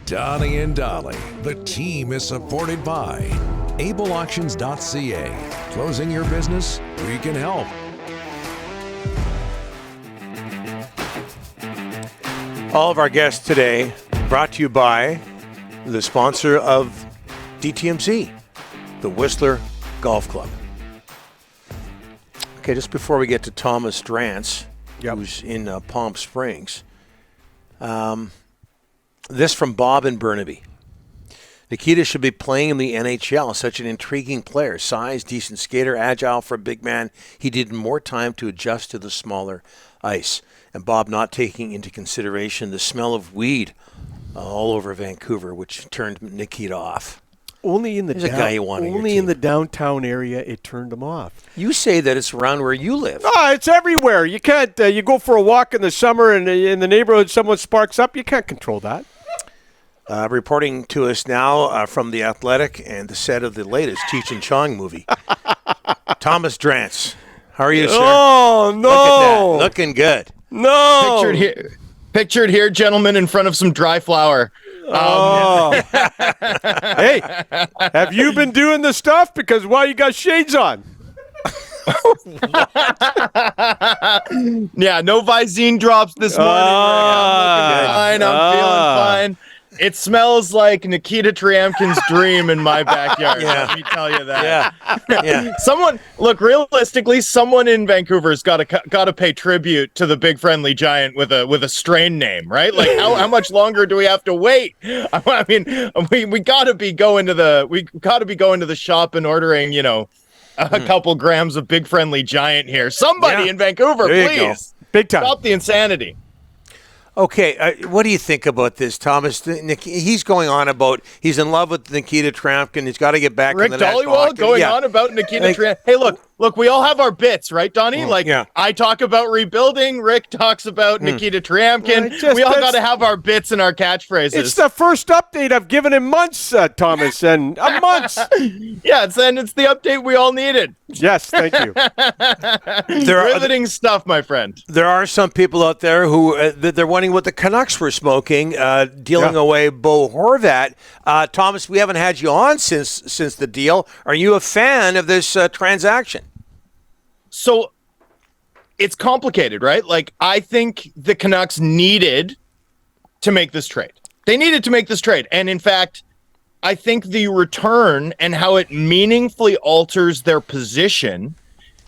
Donnie and Dolly. The team is supported by ableauctions.ca. Closing your business? We can help. All of our guests today brought to you by the sponsor of DTMC, the Whistler Golf Club. Okay, just before we get to Thomas Drance, who's in Palm Springs, this from Bob in Burnaby. Nikita should be playing in the NHL. Such an intriguing player. Size, decent skater, agile for a big man. He needed more time to adjust to the smaller ice. And Bob not taking into consideration the smell of weed all over Vancouver, which turned Nikita off. Only in the the downtown area, it turned him off. You say that it's around where you live. Oh, it's everywhere. You can't. You go for a walk in the summer, and in the neighborhood, someone sparks up. You can't control that. Reporting to us now from The Athletic and the set of the latest Cheech and Chong movie, Thomas Drance. How are you, sir? Oh, no. Look at that. Looking good. No. Pictured here, gentlemen, in front of some dry flour. Hey, have you been doing the stuff? Because, well, you got shades on. Yeah, no Visine drops this morning. I'm feeling fine. It smells like Nikita Triamkin's dream in my backyard. Let me tell you that. Yeah. Realistically, someone in Vancouver's got to pay tribute to the big friendly giant with a strain name, right? Like how much longer do we have to wait? I mean, we got to be going to the shop and ordering, a couple grams of big friendly giant here. Somebody in Vancouver, please. Big time. Stop the insanity. Okay, what do you think about this, Thomas? He's going on about he's in love with Nikita Triamkin. He's got to get back. Rick in the Dollywall going on about Nikita Triamkin. Hey, look, we all have our bits, right, Donnie? I talk about rebuilding. Rick talks about Nikita Triamkin. We all got to have our bits and our catchphrases. It's the first update I've given in months, Thomas, and months. Yeah, it's the update we all needed. Yes, thank you. Riveting stuff, my friend. There are some people out there who they're wondering what the Canucks were smoking, dealing away Bo Horvat. Thomas, we haven't had you on since the deal. Are you a fan of this transaction? So it's complicated, right? Like, I think the Canucks needed to make this trade. They needed to make this trade. And in fact, I think the return and how it meaningfully alters their position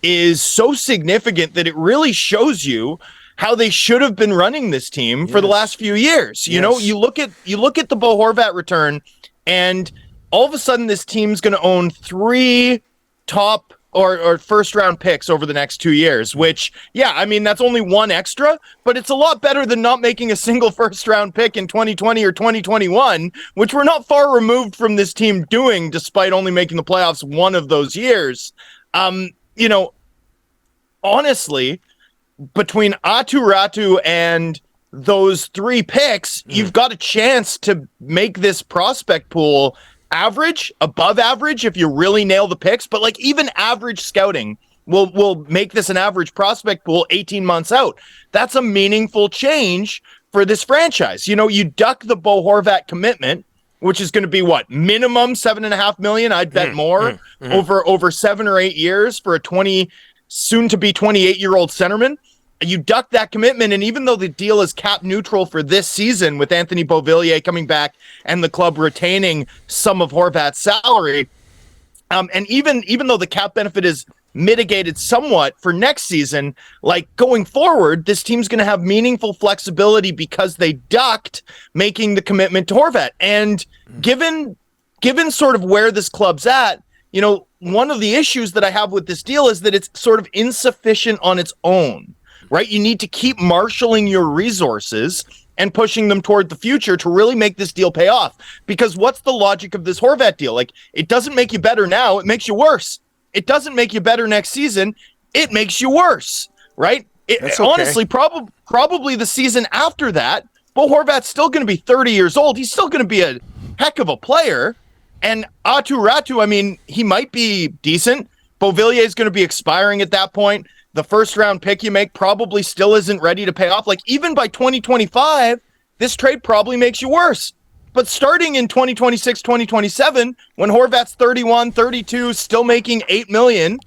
is so significant that it really shows you how they should have been running this team for the last few years. You know, you look at the Bo Horvat return, and all of a sudden this team's going to own 3 top or first round picks over the next 2 years, which, I mean, that's only one extra, but it's a lot better than not making a single first round pick in 2020 or 2021, which we're not far removed from this team doing, despite only making the playoffs one of those years. Honestly, between Aatu Räty and those 3 picks, you've got a chance to make this prospect pool average, above average if you really nail the picks, but like even average scouting will make this an average prospect pool 18 months out. That's a meaningful change for this franchise. You duck the Bo Horvat commitment, which is going to be minimum $7.5 million. I'd bet more over 7 or 8 years for a soon to be 28-year-old centerman. You duck that commitment, and even though the deal is cap neutral for this season with Anthony Beauvillier coming back and the club retaining some of Horvat's salary, and even though the cap benefit is mitigated somewhat for next season, like going forward, this team's going to have meaningful flexibility because they ducked making the commitment to Horvat. And given sort of where this club's at, one of the issues that I have with this deal is that it's sort of insufficient on its own. Right? You need to keep marshaling your resources and pushing them toward the future to really make this deal pay off. Because what's the logic of this Horvat deal? Like, it doesn't make you better now, it makes you worse. It doesn't make you better next season, it makes you worse, right? Honestly, probably the season after that, Bo Horvat's still going to be 30 years old. He's still going to be a heck of a player. And Aatu Räty, I mean, he might be decent. Beauvillier is going to be expiring at that point. The first round pick you make probably still isn't ready to pay off. Like, even by 2025, this trade probably makes you worse. But starting in 2026, 2027, when Horvat's 31, 32, still making $8 million,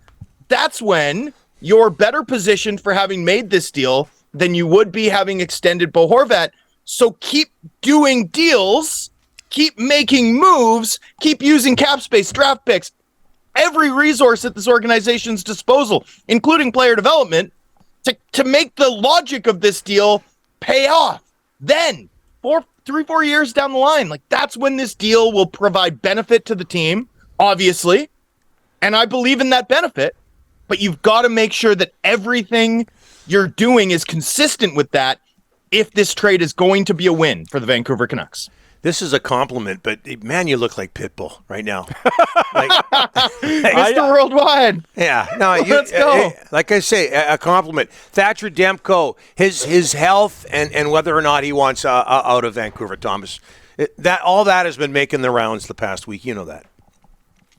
that's when you're better positioned for having made this deal than you would be having extended Bo Horvat. So keep doing deals, keep making moves, keep using cap space, draft picks, every resource at this organization's disposal, including player development, to make the logic of this deal pay off. Then, 4 years down the line, like that's when this deal will provide benefit to the team, obviously. And I believe in that benefit, but you've got to make sure that everything you're doing is consistent with that if this trade is going to be a win for the Vancouver Canucks. This is a compliment, but man, you look like Pitbull right now. Mr. Worldwide. Yeah, no, Let's go. Like I say, a compliment. Thatcher Demko, his health and whether or not he wants out of Vancouver, Thomas. All that has been making the rounds the past week. You know that.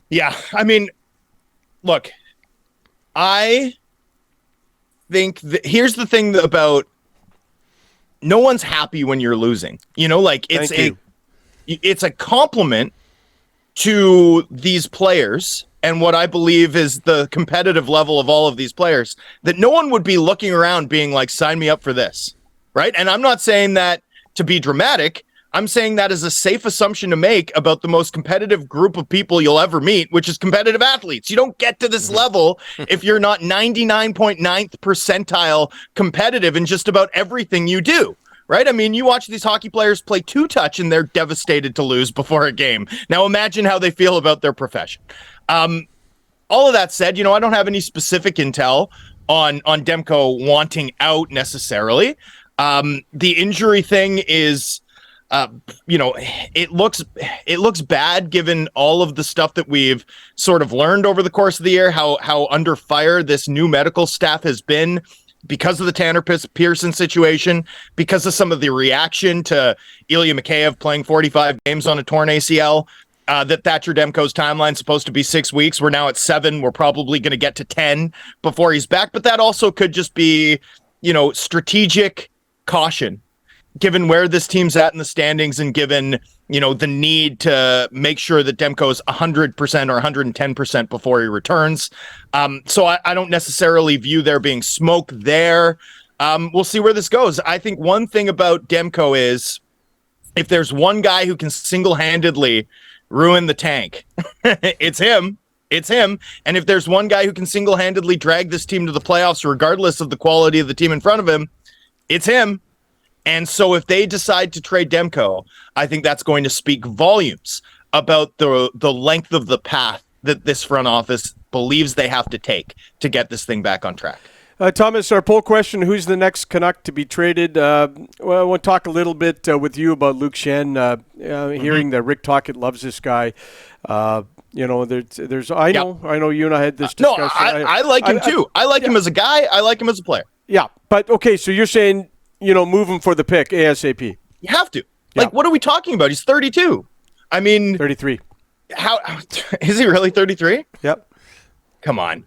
Yeah, I mean, look, I think here's the thing about no one's happy when you're losing. You know, like it's a compliment to these players and what I believe is the competitive level of all of these players that no one would be looking around being like, sign me up for this. Right. And I'm not saying that to be dramatic. I'm saying that as a safe assumption to make about the most competitive group of people you'll ever meet, which is competitive athletes. You don't get to this level if you're not 99.9th percentile competitive in just about everything you do. Right? I mean, you watch these hockey players play two-touch and they're devastated to lose before a game. Now imagine how they feel about their profession. All of that said, I don't have any specific intel on Demko wanting out necessarily. The injury thing is, it looks bad given all of the stuff that we've sort of learned over the course of the year, how under fire this new medical staff has been, because of the Tanner Pearson situation, because of some of the reaction to Ilya Mikheyev playing 45 games on a torn ACL, that Thatcher Demko's timeline is supposed to be 6 weeks. We're now at 7. We're probably going to get to 10 before he's back. But that also could just be, strategic caution, given where this team's at in the standings and given, the need to make sure that Demko's 100% or 110% before he returns. So I don't necessarily view there being smoke there. We'll see where this goes. I think one thing about Demko is if there's one guy who can single-handedly ruin the tank, it's him. It's him. And if there's one guy who can single-handedly drag this team to the playoffs, regardless of the quality of the team in front of him, it's him. And so if they decide to trade Demko, I think that's going to speak volumes about the length of the path that this front office believes they have to take to get this thing back on track. Thomas, our poll question, who's the next Canuck to be traded? I want to talk a little bit with you about Luke Schenn, hearing that Rick Tocchet loves this guy. I know you and I had this discussion. No, I like him too. I like him as a guy. I like him as a player. Yeah, but okay, so you're saying, move him for the pick ASAP. You have to. Like, what are we talking about? He's 32. I mean, 33. How is he really 33? Yep. Come on.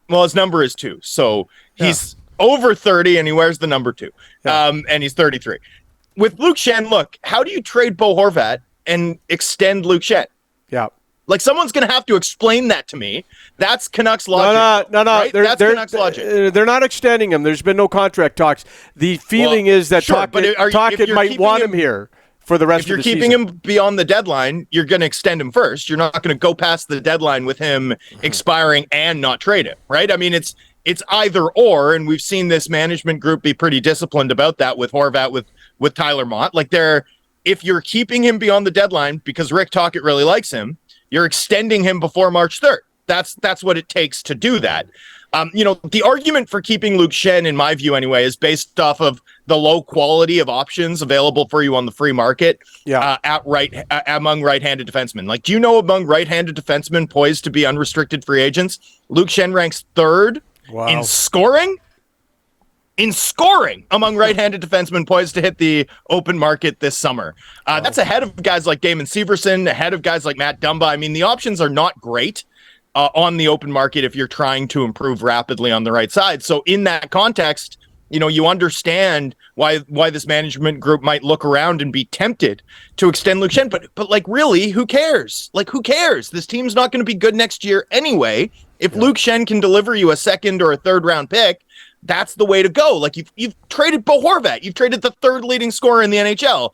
Well, his number is 2, so he's over 30 and he wears the number 2. And he's 33. With Luke Schenn, look, how do you trade Bo Horvat and extend Luke Schenn? Yeah. Like, someone's going to have to explain that to me. That's Canucks logic. No. Right? That's Canucks logic. They're not extending him. There's been no contract talks. The feeling is that Tocchet might want him here for the rest of the season. If you're keeping him beyond the deadline, you're going to extend him first. You're not going to go past the deadline with him expiring and not trade him, right? I mean, it's either or, and we've seen this management group be pretty disciplined about that with Horvat, with Tyler Mott. Like, if you're keeping him beyond the deadline because Rick Tocchet really likes him, you're extending him before March 3rd. That's what it takes to do that. The argument for keeping Luke Schenn, in my view anyway, is based off of the low quality of options available for you on the free market among right-handed defensemen. Like, do you know among right-handed defensemen poised to be unrestricted free agents, Luke Schenn ranks 3rd in scoring? In scoring among right-handed defensemen poised to hit the open market this summer. That's ahead of guys like Damon Severson, ahead of guys like Matt Dumba. I mean, the options are not great on the open market if you're trying to improve rapidly on the right side. So in that context, You understand why this management group might look around and be tempted to extend Luke Schenn, but like, really, who cares? Like, who cares? This team's not going to be good next year anyway. If Luke Schenn can deliver you a second or a third round pick, that's the way to go. Like, you've traded Bo Horvat, you've traded the third leading scorer in the NHL,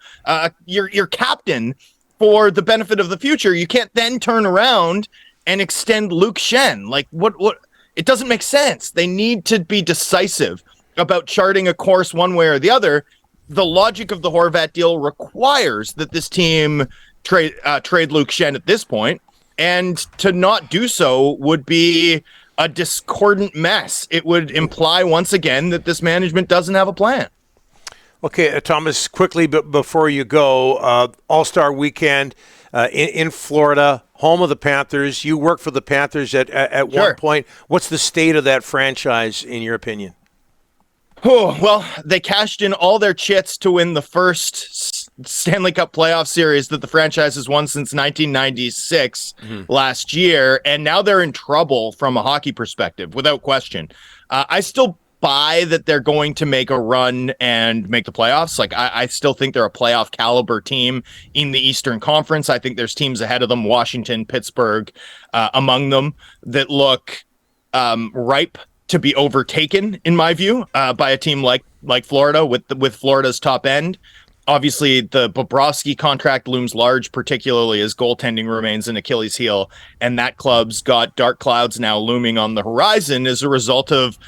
your captain for the benefit of the future. You can't then turn around and extend Luke Schenn. Like, what? It doesn't make sense. They need to be decisive about charting a course one way or the other. The logic of the Horvat deal requires that this team trade Luke Schenn at this point, and to not do so would be a discordant mess. It would imply once again that this management doesn't have a plan. Okay, Thomas, quickly, but before you go, All-Star Weekend in Florida, home of the Panthers. You worked for the Panthers at Sure. one point. What's the state of that franchise, in your opinion? Oh, well, they cashed in all their chits to win the first Stanley Cup playoff series that the franchise has won since 1996 last year, and now they're in trouble from a hockey perspective, without question. I still buy that they're going to make a run and make the playoffs. Like, I still think they're a playoff caliber team in the Eastern Conference. I think there's teams ahead of them, Washington, Pittsburgh, among them, that look ripe to be overtaken, in my view, by a team like Florida with Florida's top end. Obviously, the Bobrovsky contract looms large, particularly as goaltending remains an Achilles heel, and that club's got dark clouds now looming on the horizon as a result of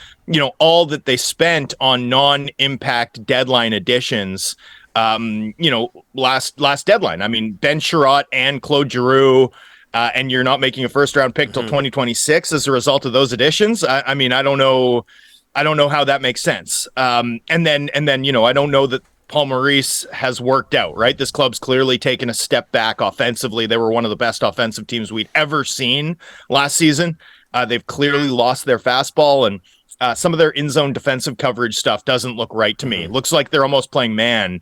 all that they spent on non-impact deadline additions. Last deadline. I mean, Ben Sherratt and Claude Giroux. And you're not making a first-round pick till 2026 as a result of those additions. I mean, I don't know how that makes sense. And then, I don't know that Paul Maurice has worked out, right? This club's clearly taken a step back offensively. They were one of the best offensive teams we'd ever seen last season. They've clearly lost their fastball, and some of their in-zone defensive coverage stuff doesn't look right to me. It looks like they're almost playing man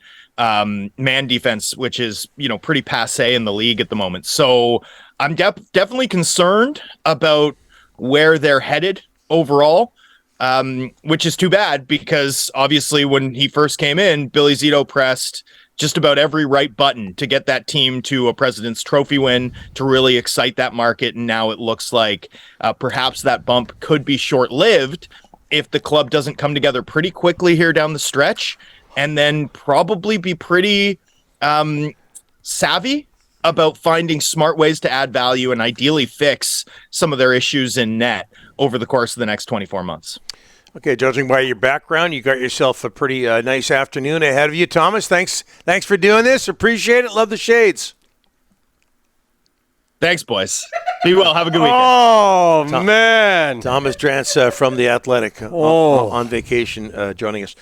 defense, which is, pretty passé in the league at the moment. So I'm definitely concerned about where they're headed overall, which is too bad because obviously when he first came in, Billy Zito pressed just about every right button to get that team to a President's Trophy win, to really excite that market. And now it looks like perhaps that bump could be short-lived if the club doesn't come together pretty quickly here down the stretch, and then probably be pretty savvy about finding smart ways to add value and ideally fix some of their issues in net over the course of the next 24 months. Okay, judging by your background, you got yourself a pretty nice afternoon ahead of you, Thomas. Thanks for doing this. Appreciate it. Love the shades. Thanks, boys. Be well. Have a good weekend. Oh, man. Thomas Drance from The Athletic on vacation joining us.